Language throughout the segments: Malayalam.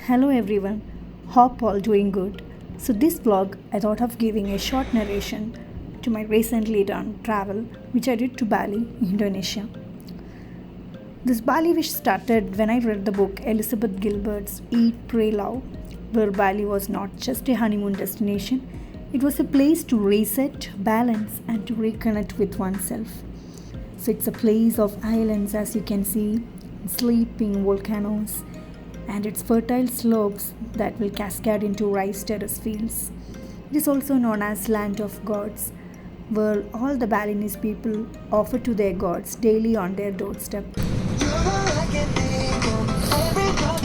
Hello everyone, hope all doing good. So this vlog I thought of giving a short narration to my recently done travel which I did to Bali, Indonesia. This Bali wish started when I read the book Elizabeth Gilbert's Eat, Pray, Love, where Bali was not just a honeymoon destination, it was a place to reset, balance and to reconnect with oneself. So it's a place of islands as you can see, sleeping volcanoes and its fertile slopes that will cascade into rice terrace fields. It is also known as Land of Gods, where all the Balinese people offer to their gods daily on their doorstep.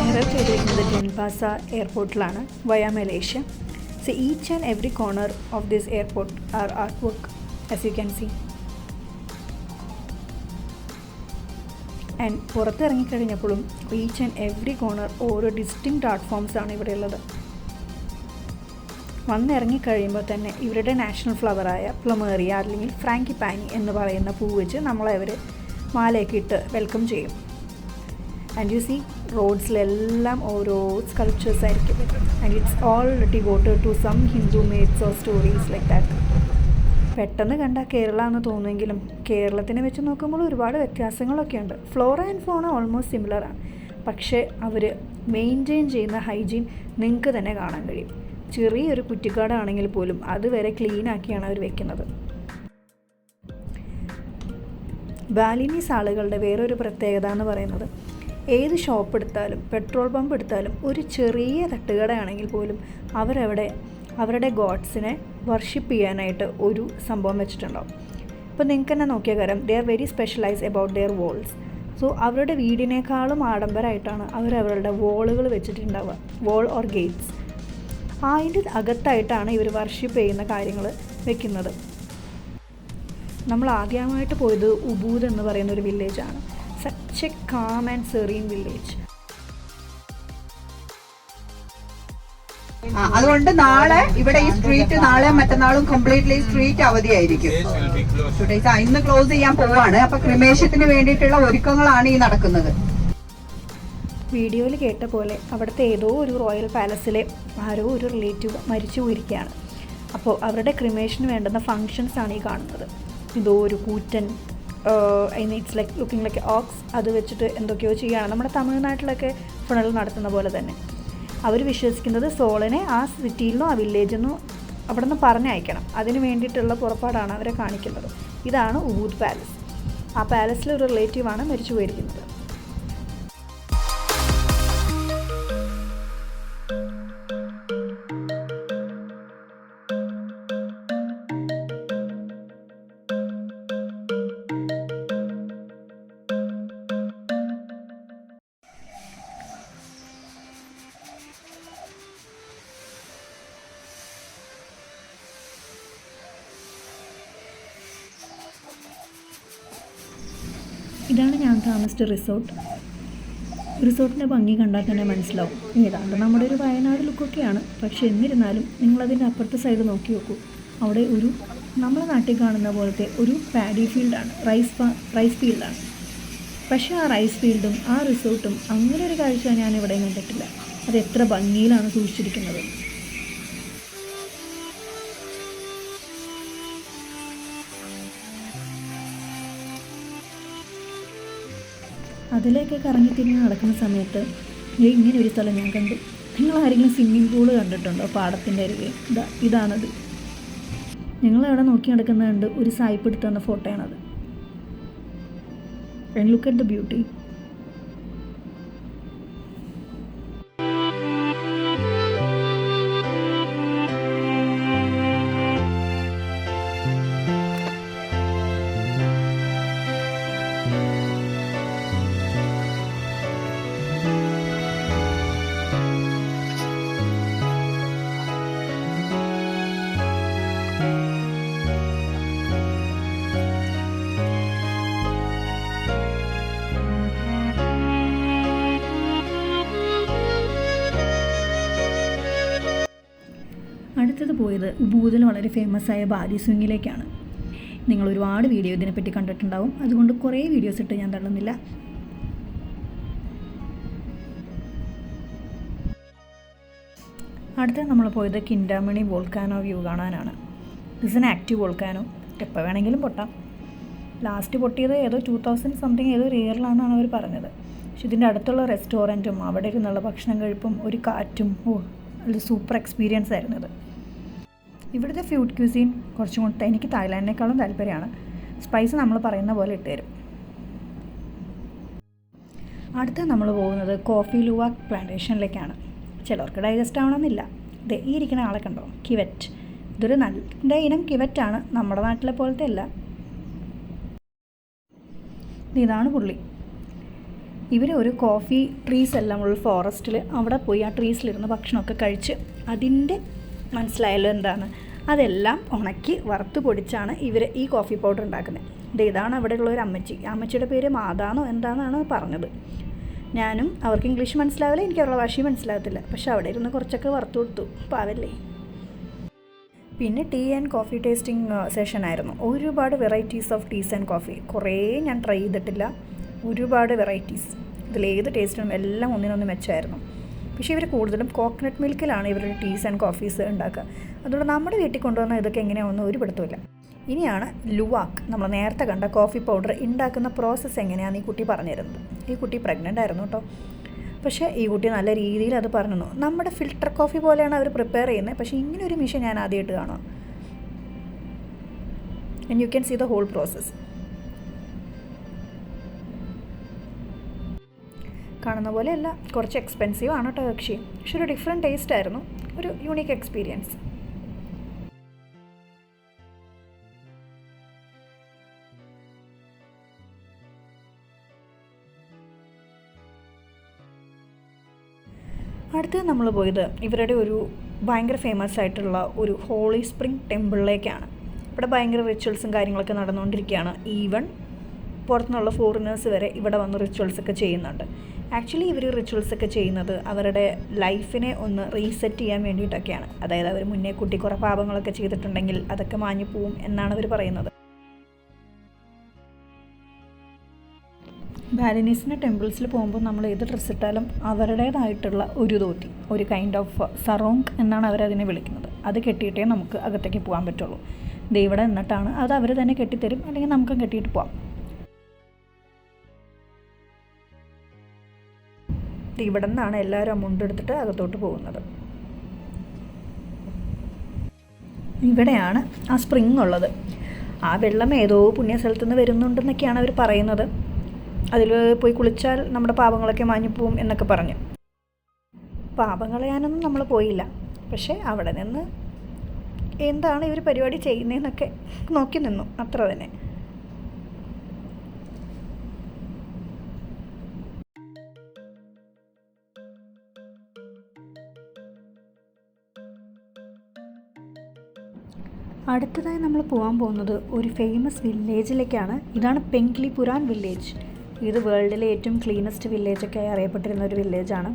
arrived ചെയ്തിരിക്കുന്നത് ഡെൻപാസ എയർപോർട്ടിലാണ് വയ Malaysia. So each and every corner of this airport are artwork as you can see. And പുറത്തിറങ്ങിക്കഴിഞ്ഞപ്പോഴും ഈച്ച് ആൻഡ് എവറി കോർണർ ഓരോ ഡിസ്റ്റിങ്ക്റ്റ് ആർട്ട് ഫോംസാണ് ഇവിടെ ഉള്ളത്. വന്നിറങ്ങിക്കഴിയുമ്പോൾ തന്നെ ഇവരുടെ നാഷണൽ ഫ്ലവറായ പ്ലമേറിയ അല്ലെങ്കിൽ ഫ്രാങ്കിപ്പാനി എന്ന് പറയുന്ന പൂ വെച്ച് നമ്മളെ അവർ മാലയൊക്കെ ഇട്ട് വെൽക്കം ചെയ്യും. ആൻഡ് യു സി റോഡ്സിലെല്ലാം ഓരോ സ്കൾപ്ചേഴ്സ് ആയിരിക്കും. And it's all devoted to some Hindu myths or stories like that. പെട്ടെന്ന് കണ്ട കേരള എന്ന് തോന്നുമെങ്കിലും കേരളത്തിനെ വെച്ച് നോക്കുമ്പോൾ ഒരുപാട് വ്യത്യാസങ്ങളൊക്കെ ഉണ്ട്. ഫ്ലോറ ആൻഡ് ഫോണ ഓൾമോസ്റ്റ് സിമിലറാണ്, പക്ഷേ അവർ മെയിൻറ്റെയിൻ ചെയ്യുന്ന ഹൈജീൻ നിങ്ങൾക്ക് തന്നെ കാണാൻ കഴിയും. ചെറിയൊരു കുറ്റിക്കാടാണെങ്കിൽ പോലും അതുവരെ ക്ലീനാക്കിയാണ് അവർ വെക്കുന്നത്. ബാലിനീസ് ആളുകളുടെ വേറൊരു പ്രത്യേകത എന്ന് പറയുന്നത് ഏത് ഷോപ്പ് എടുത്താലും പെട്രോൾ പമ്പ് എടുത്താലും ഒരു ചെറിയ തട്ടുകടയാണെങ്കിൽ പോലും അവരുടെ ഗോഡ്സിനെ വർഷിപ്പ് ചെയ്യാനായിട്ട് ഒരു സംഭവം വെച്ചിട്ടുണ്ടാവും. ഇപ്പോൾ നിങ്ങൾക്ക് തന്നെ നോക്കിയ കാര്യം they are very specialise about their walls. So അവരുടെ വീടിനേക്കാളും ആഡംബരമായിട്ടാണ് അവരുടെ വോളുകൾ വെച്ചിട്ടുണ്ടാവുക, വോൾ ഓർ ഗേറ്റ്സ്. അതിൻ്റെ അകത്തായിട്ടാണ് ഇവർ വർഷിപ്പ് ചെയ്യുന്ന കാര്യങ്ങൾ വെക്കുന്നത്. നമ്മൾ ആദ്യമായിട്ട് പോയത് ഉബൂദ് എന്ന് പറയുന്ന ഒരു വില്ലേജാണ്. Such a calm and serene village. അതുകൊണ്ട് നാളെ ഇവിടെ ഈ സ്ട്രീറ്റ് നാളെ മറ്റന്നാളും കംപ്ലീറ്റ്ലി സ്ട്രീറ്റ് അവധിയായിരിക്കും. ഇന്ന് ക്ലോസ് ചെയ്യാൻ പോവാണ്. അപ്പൊ ക്രിമേഷത്തിന് വേണ്ടിയിട്ടുള്ള ഒരുക്കങ്ങളാണ് ഈ നടക്കുന്നത്. വീഡിയോയിൽ കേട്ട പോലെ അവിടുത്തെ ഏതോ ഒരു റോയൽ പാലസിലെ ആരോ ഒരു റിലേറ്റീവ് മരിച്ചു പോയിരിക്കുകയാണ്. അപ്പോൾ അവരുടെ ക്രിമേഷന് വേണ്ടുന്ന ഫങ്ഷൻസാണ് ഈ കാണുന്നത്. ഇതോ ഒരു കൂറ്റൻ it's like looking like ox, അത് വെച്ചിട്ട് എന്തൊക്കെയോ ചെയ്യുകയാണ്. നമ്മുടെ തമിഴ്നാട്ടിലൊക്കെ ഫുണറൽ നടത്തുന്ന പോലെ തന്നെ. അവർ വിശ്വസിക്കുന്നത് സോളിനെ ആ സിറ്റിയിലോ ആ വില്ലേജിൽ നിന്നോ അവിടെ നിന്ന് പറഞ്ഞയക്കണം. അതിന് വേണ്ടിയിട്ടുള്ള പുറപ്പാടാണ് അവരെ കാണിക്കുന്നത്. ഇതാണ് ഉബൂദ് പാലസ്. ആ പാലസിലെ ഒരു റിലേറ്റീവാണ് മരിച്ചു പോയിരിക്കുന്നത്. ഇതാണ് ഞാൻ താമസിച്ച റിസോർട്ടിൻ്റെ ഭംഗി കണ്ടാൽ തന്നെ മനസ്സിലാവും. ഏതാണ്ട് നമ്മുടെ ഒരു വയനാട് ലുക്കൊക്കെയാണ്. പക്ഷേ എന്നിരുന്നാലും നിങ്ങളതിൻ്റെ അപ്പുറത്തെ സൈഡ് നോക്കി നോക്കൂ. അവിടെ ഒരു നമ്മുടെ നാട്ടിൽ കാണുന്ന പോലത്തെ ഒരു പാഡി ഫീൽഡാണ്, റൈസ് ഫീൽഡാണ്. പക്ഷേ ആ റൈസ് ഫീൽഡും ആ റിസോർട്ടും അങ്ങനെ ഒരു കാഴ്ച ഞാൻ എവിടെയും കണ്ടിട്ടില്ല. അത് എത്ര ഭംഗിയിലാണ് സൂക്ഷിച്ചിരിക്കുന്നത്. അതിലേക്ക് കറങ്ങിത്തിരിഞ്ഞ് നടക്കുന്ന സമയത്ത് ഇങ്ങനെ ഒരു സ്ഥലം ഞാൻ കണ്ടു. നിങ്ങൾ ആരെങ്കിലും സ്വിമ്മിംഗ് പൂള് കണ്ടിട്ടുണ്ടോ പാടത്തിൻ്റെ അരികെ? ഇതാണത്. ഞങ്ങളവിടെ നോക്കി നടക്കുന്നുണ്ട്. ഒരു സായിപ്പ് എടുത്ത് തന്ന ഫോട്ടോയാണത്. And look at the beauty. അടുത്തത് പോയത് ഉബൂദിൽ വളരെ ഫേമസ് ആയ ബാലി സ്വിങ്ങിലേക്കാണ്. നിങ്ങൾ ഒരുപാട് വീഡിയോ ഇതിനെപ്പറ്റി കണ്ടിട്ടുണ്ടാവും, അതുകൊണ്ട് കുറേ വീഡിയോസ് ഇട്ട് ഞാൻ തള്ളുന്നില്ല. അടുത്ത നമ്മൾ പോയത് കിൻഡാമണി വോൾക്കാനോ വ്യൂ കാണാനാണ്. ദിസ് എൻ ആക്റ്റീവ് വോൾക്കാനോ, എപ്പോൾ വേണമെങ്കിലും പൊട്ടാം. ലാസ്റ്റ് പൊട്ടിയത് ഏതോ 2000 സംതിങ് ഏതോ ഇയറിലാണെന്നാണ് അവർ പറഞ്ഞത്. പക്ഷെ ഇതിൻ്റെ അടുത്തുള്ള റെസ്റ്റോറൻറ്റും അവിടെ ഇരുന്നുള്ള ഭക്ഷണം കഴിപ്പും ഒരു കാറ്റും, ഒരു സൂപ്പർ എക്സ്പീരിയൻസ് ആയിരുന്നു ഇത്. ഇവിടുത്തെ ഫുഡ് ക്യൂസീൻ കുറച്ചും കൂടെ എനിക്ക് തായ്ലാൻഡിനേക്കാളും താല്പര്യമാണ്. സ്പൈസ് നമ്മൾ പറയുന്ന പോലെ ഇട്ട് തരും. അടുത്ത നമ്മൾ പോകുന്നത് കോഫി ലുവാക് പ്ലാന്റേഷനിലേക്കാണ്. ചിലർക്ക് ഡൈജസ്റ്റ് ആവണമെന്നില്ല. ഇത് ഈ ഇരിക്കുന്ന ആളെ കണ്ടോ, കിവറ്റ്. ഇതൊരു നല്ല ഇനം കിവറ്റാണ്, നമ്മുടെ നാട്ടിലെ പോലത്തെ അല്ല. ഇതാണ് പുള്ളി. ഇവർ ഒരു കോഫി ട്രീസ് എല്ലാം ഉള്ള ഫോറസ്റ്റിൽ അവിടെ പോയി ആ ട്രീസിലിരുന്ന് ഭക്ഷണമൊക്കെ കഴിച്ച് അതിൻ്റെ മനസ്സിലായല്ലോ എന്താണ്, അതെല്ലാം ഉണക്കി വറുത്ത് പൊടിച്ചാണ് ഇവർ ഈ കോഫി പൗഡർ ഉണ്ടാക്കുന്നത്. ഇതാണ് അവിടെയുള്ള ഒരു അമ്മച്ചി. അമ്മച്ചിയുടെ പേര് മാതാന്നോ എന്താണെന്നാണ് പറഞ്ഞത്. ഞാനും അവർക്ക് ഇംഗ്ലീഷ് മനസ്സിലാവില്ല, എനിക്ക് അവരുടെ ഭാഷയും മനസ്സിലാകത്തില്ല. പക്ഷെ അവിടെ ഇരുന്ന് കുറച്ചൊക്കെ വറുത്ത് കൊടുത്തു, പാവല്ലേ. പിന്നെ tea and coffee tasting session ആയിരുന്നു. ഒരുപാട് varieties of teas and coffee. കുറേ ഞാൻ ട്രൈ ചെയ്തിട്ടില്ല, ഒരുപാട് വെറൈറ്റീസ്. ഇതിലേത് ടേസ്റ്റും എല്ലാം ഒന്നിനൊന്ന് മെച്ചമായിരുന്നു. പക്ഷേ ഇവർ കൂടുതലും കോക്കനട്ട് മിൽക്കിലാണ് ഇവരുടെ ടീസ് ആൻഡ് കോഫീസ് ഉണ്ടാക്കുക. അതുകൊണ്ട് നമ്മുടെ വീട്ടിൽ കൊണ്ടുവന്ന ഇതൊക്കെ എങ്ങനെയാണെന്ന് ഒരു പിടുത്തമില്ല. ഇനിയാണ് ലുവാക്, നമ്മൾ നേരത്തെ കണ്ട കോഫി പൗഡർ ഉണ്ടാക്കുന്ന പ്രോസസ്സ് എങ്ങനെയാണെന്ന് ഈ കുട്ടി പറഞ്ഞു തരുന്നത്. ഈ കുട്ടി പ്രഗ്നൻ്റ് ആയിരുന്നു കേട്ടോ. പക്ഷേ ഈ കുട്ടി നല്ല രീതിയിൽ അത് പറഞ്ഞു. നമ്മുടെ ഫിൽട്ടർ കോഫി പോലെയാണ് അവർ പ്രിപ്പയർ ചെയ്യുന്നത്. പക്ഷേ ഇങ്ങനെ ഒരു മിഷൻ ഞാൻ ആദ്യമായിട്ട് കാണാം. And you can see the whole process. കാണുന്ന പോലെയല്ല, കുറച്ച് എക്സ്പെൻസീവ് ആണ് കേട്ടോ കക്ഷി. പക്ഷെ ഒരു ഡിഫറെൻറ്റ് ടേസ്റ്റ് ആയിരുന്നു, ഒരു യൂണിക് എക്സ്പീരിയൻസ്. അടുത്ത് നമ്മൾ പോയത് ഇവരുടെ ഒരു ഭയങ്കര ഫേമസ് ആയിട്ടുള്ള ഒരു ഹോളി സ്പ്രിംഗ് ടെമ്പിളിലേക്കാണ്. ഇവിടെ ഭയങ്കര റിച്വൽസും കാര്യങ്ങളൊക്കെ നടന്നുകൊണ്ടിരിക്കുകയാണ്. ഈവൻ പുറത്തുനിന്നുള്ള ഫോറിനേഴ്സ് വരെ ഇവിടെ വന്ന് റിച്വൽസൊക്കെ ചെയ്യുന്നുണ്ട്. ആക്ച്വലി ഇവർ റിച്വൽസൊക്കെ ചെയ്യുന്നത് അവരുടെ ലൈഫിനെ ഒന്ന് റീസെറ്റ് ചെയ്യാൻ വേണ്ടിയിട്ടൊക്കെയാണ്. അതായത് അവർ മുന്നേ കുട്ടി കുറേ പാപങ്ങളൊക്കെ ചെയ്തിട്ടുണ്ടെങ്കിൽ അതൊക്കെ മാഞ്ഞു പോവും എന്നാണ് അവർ പറയുന്നത്. ബാലിനീസിൻ്റെ ടെമ്പിൾസിൽ പോകുമ്പോൾ നമ്മൾ ഏത് ഡ്രസ്സ് ഇട്ടാലും അവരുടേതായിട്ടുള്ള ഒരു ധോത്തി, ഒരു കൈൻഡ് ഓഫ് സറോങ് എന്നാണ് അവരതിനെ വിളിക്കുന്നത്. അത് കെട്ടിയിട്ടേ നമുക്ക് അകത്തേക്ക് പോകാൻ പറ്റുള്ളൂ. ഇവിടെ നിന്നിട്ടാണ് അത് അവർ തന്നെ കെട്ടിത്തരും, അല്ലെങ്കിൽ നമുക്കും കെട്ടിയിട്ട് പോകാം. ഇവിടെ നിന്നാണ് എല്ലാവരും അമൗണ്ട് എടുത്തിട്ട് അകത്തോട്ട് പോകുന്നത്. ഇവിടെയാണ് ആ സ്പ്രിങ് ഉള്ളത്. ആ വെള്ളം ഏതോ പുണ്യ സ്ഥലത്തു നിന്ന് വരുന്നുണ്ടെന്നൊക്കെയാണ് അവർ പറയുന്നത്. അതിൽ പോയി കുളിച്ചാൽ നമ്മുടെ പാപങ്ങളൊക്കെ മാഞ്ഞു പോവും എന്നൊക്കെ പറഞ്ഞു. പാപം കളയാനൊന്നും നമ്മൾ പോയില്ല. പക്ഷേ അവിടെ നിന്ന് എന്താണ് ഇവർ പരിപാടി ചെയ്യുന്നതെന്നൊക്കെ നോക്കി നിന്നു, അത്ര തന്നെ. അടുത്തതായി നമ്മൾ പോകാൻ പോകുന്നത് ഒരു ഫേമസ് വില്ലേജിലേക്കാണ്. ഇതാണ് പെങ്ക്ലിപുരാൻ വില്ലേജ്. ഇത് വേൾഡിലെ ഏറ്റവും ക്ലീനസ്റ്റ് വില്ലേജൊക്കെ അറിയപ്പെട്ടിരുന്ന ഒരു വില്ലേജാണ്.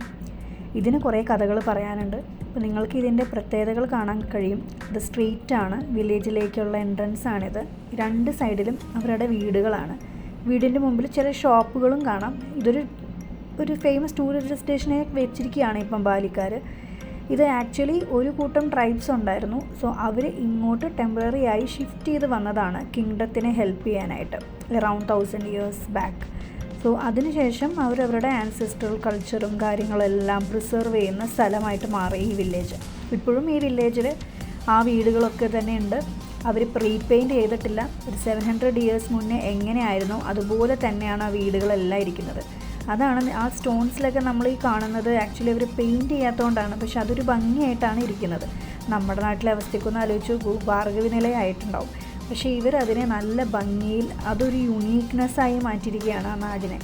ഇതിന് കുറേ കഥകൾ പറയാനുണ്ട്. അപ്പോൾ നിങ്ങൾക്ക് ഇതിൻ്റെ പ്രത്യേകതകൾ കാണാൻ കഴിയും. ഇത് സ്ട്രീറ്റാണ്, വില്ലേജിലേക്കുള്ള എൻട്രൻസ് ആണിത്. രണ്ട് സൈഡിലും അവരുടെ വീടുകളാണ്. വീടിൻ്റെ മുമ്പിൽ ചില ഷോപ്പുകളും കാണാം. ഒരു ഫേമസ് ടൂറിസ്റ്റ് ഡെസ്റ്റിനേഷനെ വെച്ചിരിക്കുകയാണ് ഇപ്പം ബാലിക്കാർ. ഇത് ആക്ച്വലി ഒരു കൂട്ടം ട്രൈബ്സ് ഉണ്ടായിരുന്നു. സോ അവർ ഇങ്ങോട്ട് ടെമ്പററി ആയി ഷിഫ്റ്റ് ചെയ്ത് വന്നതാണ് കിങ്ഡത്തിനെ ഹെൽപ്പ് ചെയ്യാനായിട്ട്, അറൗണ്ട് 1000 years ബാക്ക്. സോ അതിനുശേഷം അവരവരുടെ ആൻസെസ്ട്രൽ കൾച്ചറും കാര്യങ്ങളെല്ലാം പ്രിസർവ് ചെയ്യുന്ന സ്ഥലമായിട്ട് മാറി ഈ വില്ലേജ്. ഇപ്പോഴും ഈ വില്ലേജിൽ ആ വീടുകളൊക്കെ തന്നെ ഉണ്ട്. അവർ പ്രീപെയിൻറ്റ് ചെയ്തിട്ടില്ല. ഒരു 700 years മുന്നേ എങ്ങനെയായിരുന്നോ അതുപോലെ തന്നെയാണ് ആ വീടുകളെല്ലാം ഇരിക്കുന്നത്. അതാണ് ആ സ്റ്റോൺസിലൊക്കെ നമ്മൾ ഈ കാണുന്നത്. ആക്ച്വലി അവർ പെയിൻറ്റ് ചെയ്യാത്തതുകൊണ്ടാണ്, പക്ഷെ അതൊരു ഭംഗിയായിട്ടാണ് ഇരിക്കുന്നത്. നമ്മുടെ നാട്ടിലെ അവസ്ഥയ്ക്കൊന്ന് ആലോചിച്ച് ഭാർഗവി നിലയായിട്ടുണ്ടാവും. പക്ഷേ ഇവരതിനെ നല്ല ഭംഗിയിൽ അതൊരു യുണീക്നെസ്സായി മാറ്റിയിരിക്കുകയാണ് ആ നാടിനെ.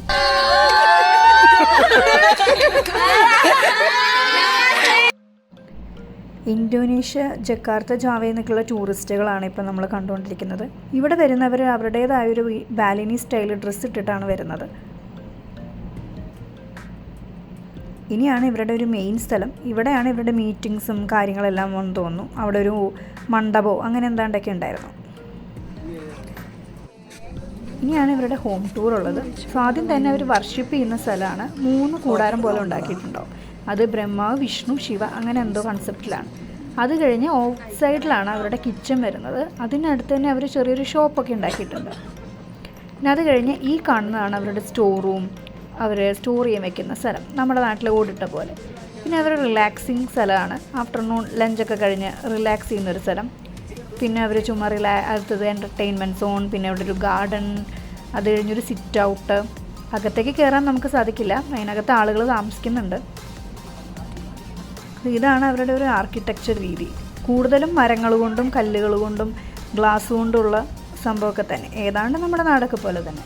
ഇന്തോനേഷ്യ, ജക്കാർത്ത, ജാവയിൽ നിന്നൊക്കെയുള്ള ടൂറിസ്റ്റുകളാണ് ഇപ്പോൾ നമ്മൾ കണ്ടുകൊണ്ടിരിക്കുന്നത്. ഇവിടെ വരുന്നവർ അവരുടേതായൊരു ബാലിനി സ്റ്റൈൽ ഡ്രസ്സ് ഇട്ടിട്ടാണ് വരുന്നത്. ഇനിയാണ് ഇവരുടെ ഒരു മെയിൻ സ്ഥലം. ഇവിടെയാണ് ഇവരുടെ മീറ്റിങ്സും കാര്യങ്ങളെല്ലാം വന്നു തോന്നുന്നു. അവിടെ ഒരു മണ്ഡപമോ അങ്ങനെ എന്താണ്ടൊക്കെ ഉണ്ടായിരുന്നു. ഇനിയാണ് ഇവരുടെ ഹോം ടൂർ ഉള്ളത്. സോ ആദ്യം തന്നെ അവർ വർഷിപ്പ് ചെയ്യുന്ന സ്ഥലമാണ്. 3 കൂടാരം പോലെ ഉണ്ടാക്കിയിട്ടുണ്ടാവും. അത് ബ്രഹ്മാവ്, വിഷ്ണു, ശിവ അങ്ങനെ എന്തോ കൺസെപ്റ്റിലാണ്. അത് കഴിഞ്ഞ് ഔട്ട് സൈഡിലാണ് അവരുടെ കിച്ചൺ വരുന്നത്. അതിനടുത്ത് തന്നെ അവർ ചെറിയൊരു ഷോപ്പൊക്കെ ഉണ്ടാക്കിയിട്ടുണ്ട്. പിന്നെ അത് കഴിഞ്ഞ് ഈ കാണുന്നതാണ് അവരുടെ സ്റ്റോർ റൂം, അവർ സ്റ്റോർ ചെയ്യാൻ വെക്കുന്ന സ്ഥലം, നമ്മുടെ നാട്ടിലെ ഓടിട്ട പോലെ. പിന്നെ അവർ റിലാക്സിങ് സ്ഥലമാണ്, ആഫ്റ്റർനൂൺ ലഞ്ചൊക്കെ കഴിഞ്ഞ് റിലാക്സ് ചെയ്യുന്നൊരു സ്ഥലം. പിന്നെ അവർ ചുമ്മാ അടുത്തത് എൻ്റർടൈൻമെൻറ്റ് സോൺ, പിന്നെ അവിടെ ഒരു ഗാർഡൻ, അത് കഴിഞ്ഞൊരു സിറ്റ് ഔട്ട്. അകത്തേക്ക് കയറാൻ നമുക്ക് സാധിക്കില്ല, അതിനകത്ത് ആളുകൾ താമസിക്കുന്നുണ്ട്. ഇതാണ് അവരുടെ ഒരു ആർക്കിടെക്ചർ രീതി. കൂടുതലും മരങ്ങൾ കൊണ്ടും കല്ലുകൾ കൊണ്ടും ഗ്ലാസ് കൊണ്ടുള്ള സംഭവമൊക്കെ തന്നെ, ഏതാണ്ട് നമ്മുടെ നാടൊക്കെ പോലെ തന്നെ.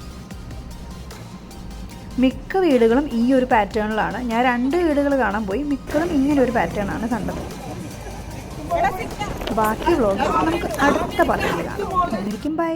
മിക്ക വീടുകളും ഈ ഒരു പാറ്റേണിലാണ്. ഞാൻ 2 വീടുകൾ കാണാൻ പോയി, മിക്കതും ഇങ്ങനെ ഒരു പാറ്റേണാണ് കണ്ടത്. ബാക്കി വ്ളോഗ് നമുക്ക് അടുത്ത പാർട്ടിൽ കാണാം. ബൈ.